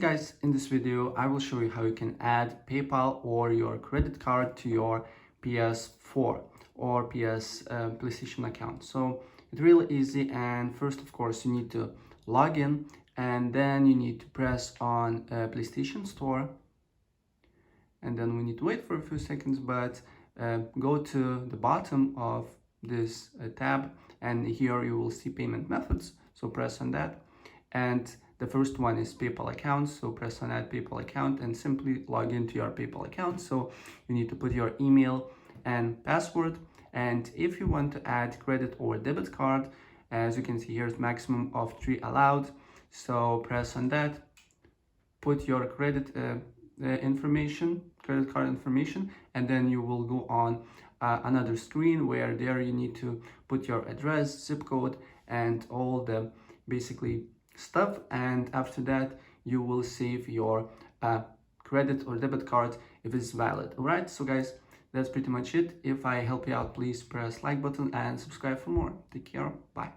Hey guys, in this video I will show you how you can add PayPal or your credit card to your PS4 or PlayStation account. So it's really easy, and first of course you need to log in, and then you need to press on PlayStation Store, and then we need to wait for a few seconds, but go to the bottom of this tab, and here you will see payment methods, so press on that. And the first one is PayPal account, so press on add PayPal account and simply log into your PayPal account. So you need to put your email and password, and if you want to add credit or debit card, as you can see here, it's maximum of 3 allowed, so press on that, put your credit card information, and then you will go on another screen where there you need to put your address, zip code, and all the basically stuff, and after that you will save your credit or debit card if it's valid. All right, so guys, that's pretty much it. If I help you out, please press like button and subscribe for more. Take care, bye.